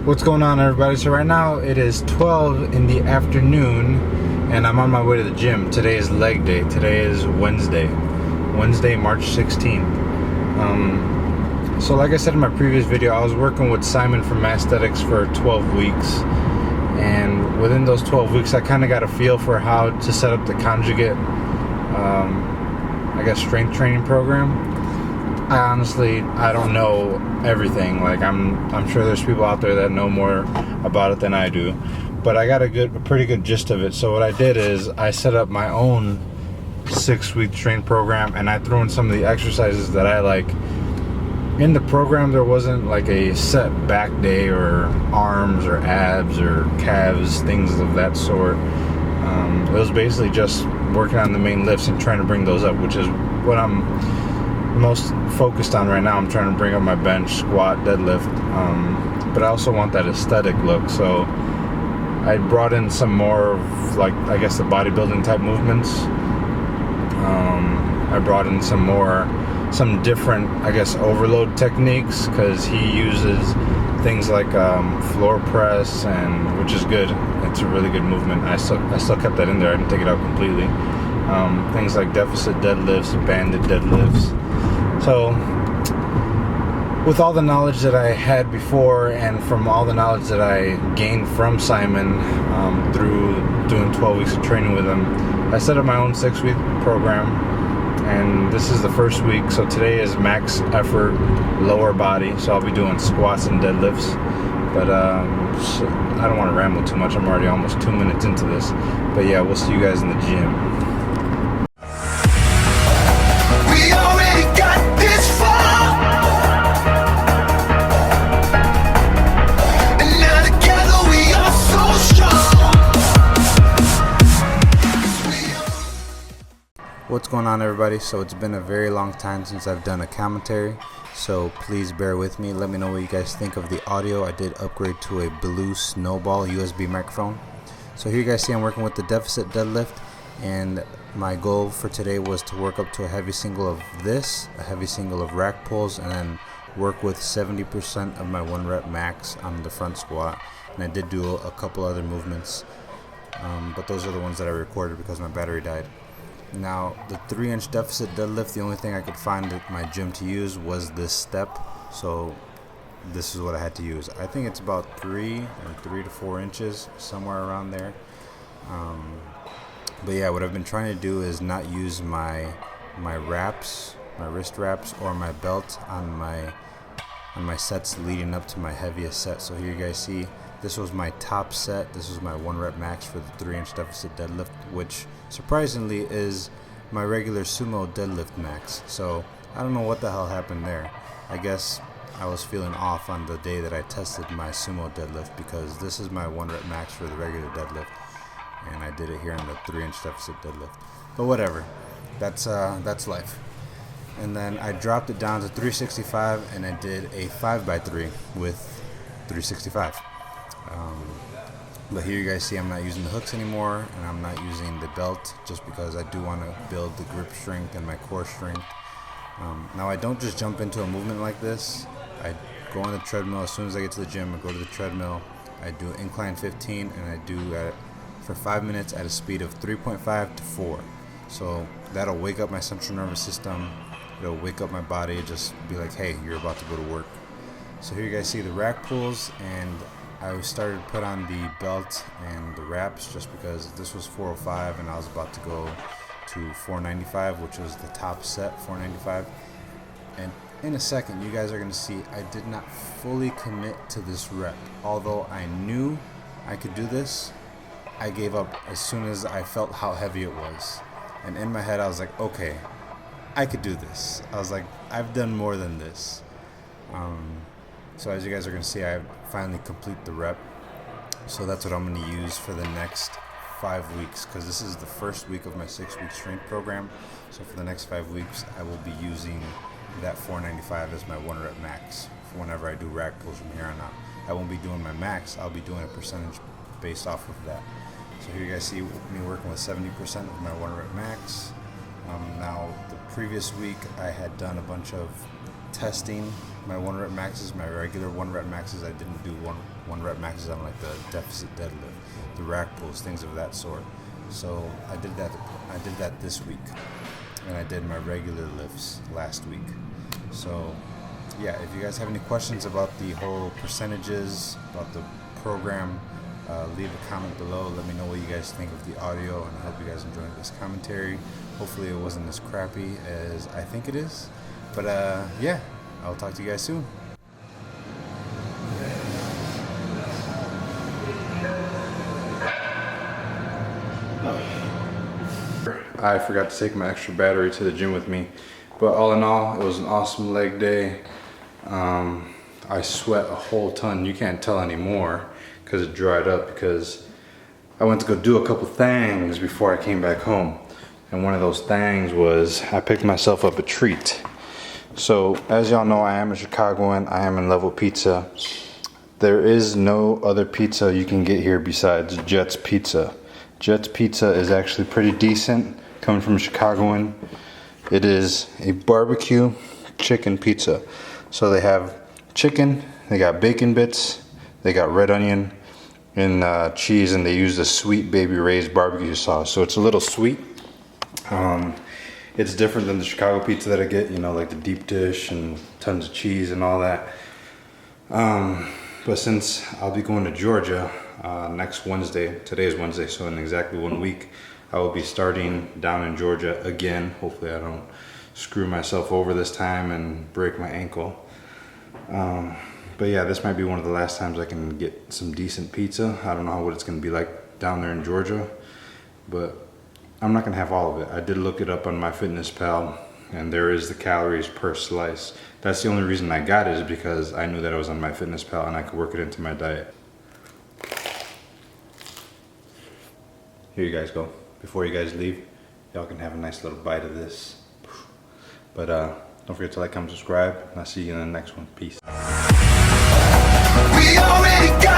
What's going on, everybody? So right now it is 12 in the afternoon and I'm on my way to the gym. Today is leg day. Today is Wednesday, March 16th. So like I said in my previous video, I was working with Simon from Aesthetics for 12 weeks, and within those 12 weeks I kind of got a feel for how to set up the conjugate strength training program. I don't know everything. Like I'm sure there's people out there that know more about it than I do, but I got a pretty good gist of it. So what I did is I set up my own 6-week training program, and I threw in some of the exercises that I like. In the program, there wasn't like a set back day or arms or abs or calves, things of that sort. It was basically just working on the main lifts and trying to bring those up, which is what I'm most focused on right now. I'm trying to bring up my bench, squat, deadlift, but I also want that aesthetic look. So I brought in some more of the bodybuilding type movements. I brought in some different overload techniques, because he uses things like floor press, and which is good. It's a really good movement. I still kept that in there. I didn't take it out completely. Things like deficit deadlifts, banded deadlifts. So with all the knowledge that I had before, and from all the knowledge that I gained from Simon through doing 12 weeks of training with him, I set up my own 6-week program, and this is the first week. So today is max effort lower body, so I'll be doing squats and deadlifts. But I don't want to ramble too much. I'm already almost 2 minutes into this. But yeah, we'll see you guys in the gym. What's going on, everybody? So it's been a very long time since I've done a commentary, so please bear with me. Let me know what you guys think of the audio. I did upgrade to a Blue Snowball USB microphone. So here you guys see I'm working with the deficit deadlift, and my goal for today was to work up to a heavy single of this, a heavy single of rack pulls, and then work with 70% of my 1 rep max on the front squat. And I did do a couple other movements, but those are the ones that I recorded because my battery died. Now, the 3-inch deficit deadlift, the only thing I could find at my gym to use was this step, so this is what I had to use. I think it's about 3 to 4 inches, somewhere around there. But yeah, what I've been trying to do is not use my wraps, my wrist wraps, or my belt on my sets leading up to my heaviest set. So here you guys see, this was my top set. This was my 1 rep max for the 3-inch deficit deadlift, which surprisingly is my regular sumo deadlift max. So I don't know what the hell happened there. I guess I was feeling off on the day that I tested my sumo deadlift, because this is my 1 rep max for the regular deadlift, and I did it here on the 3-inch deficit deadlift. But whatever, that's life. And then I dropped it down to 365, and I did a 5x3 with 365. But here you guys see I'm not using the hooks anymore, and I'm not using the belt, just because I do want to build the grip strength and my core strength. Now, I don't just jump into a movement like this. I go on the treadmill. As soon as I get to the gym, I go to the treadmill. I do incline 15, and I do it for 5 minutes at a speed of 3.5 to 4. So that'll wake up my central nervous system. It'll wake up my body, just be like, hey, you're about to go to work. So here you guys see the rack pulls, and I started to put on the belt and the wraps just because this was 405 and I was about to go to 495, which was the top set, 495. And in a second, you guys are going to see I did not fully commit to this rep. Although I knew I could do this, I gave up as soon as I felt how heavy it was. And in my head, I was like, okay, I could do this. I was like, I've done more than this. So as you guys are going to see, I finally complete the rep. So that's what I'm going to use for the next 5 weeks, because this is the first week of my 6-week strength program. So for the next 5 weeks, I will be using that 495 as my 1 rep max for whenever I do rack pulls from here on out. I won't be doing my max. I'll be doing a percentage based off of that. So here you guys see me working with 70% of my 1 rep max. Now, the previous week I had done a bunch of testing my 1 rep maxes, my regular 1 rep maxes. I didn't do one rep maxes on like the deficit deadlift, the rack pulls, things of that sort. So I did that this week, and I did my regular lifts last week. So yeah, if you guys have any questions about the whole percentages, about the program, leave a comment below. Let me know what you guys think of the audio, and I hope you guys enjoyed this commentary. Hopefully it wasn't as crappy as I think it is. But yeah, I'll talk to you guys soon. I forgot to take my extra battery to the gym with me, but all in all, it was an awesome leg day. I sweat a whole ton. You can't tell anymore because it dried up, because I went to go do a couple things before I came back home. And one of those things was I picked myself up a treat. So as y'all know, I am a Chicagoan. I am in love with pizza. There is no other pizza you can get here besides Jet's Pizza. Jet's Pizza is actually pretty decent, coming from a Chicagoan. It is a barbecue chicken pizza. So they have chicken, they got bacon bits, they got red onion and cheese, and they use the Sweet Baby Ray's barbecue sauce. So it's a little sweet. It's different than the Chicago pizza that I get, you know, like the deep dish and tons of cheese and all that. But since I'll be going to Georgia next Wednesday, today is Wednesday, so in exactly 1 week, I will be starting down in Georgia again. Hopefully I don't screw myself over this time and break my ankle. But yeah, this might be one of the last times I can get some decent pizza. I don't know what it's going to be like down there in Georgia, but I'm not gonna have all of it. I did look it up on MyFitnessPal, and there is the calories per slice. That's the only reason I got it, is because I knew that it was on MyFitnessPal and I could work it into my diet. Here you guys go. Before you guys leave, y'all can have a nice little bite of this. But don't forget to like, comment, subscribe, and I'll see you in the next one. Peace. We already got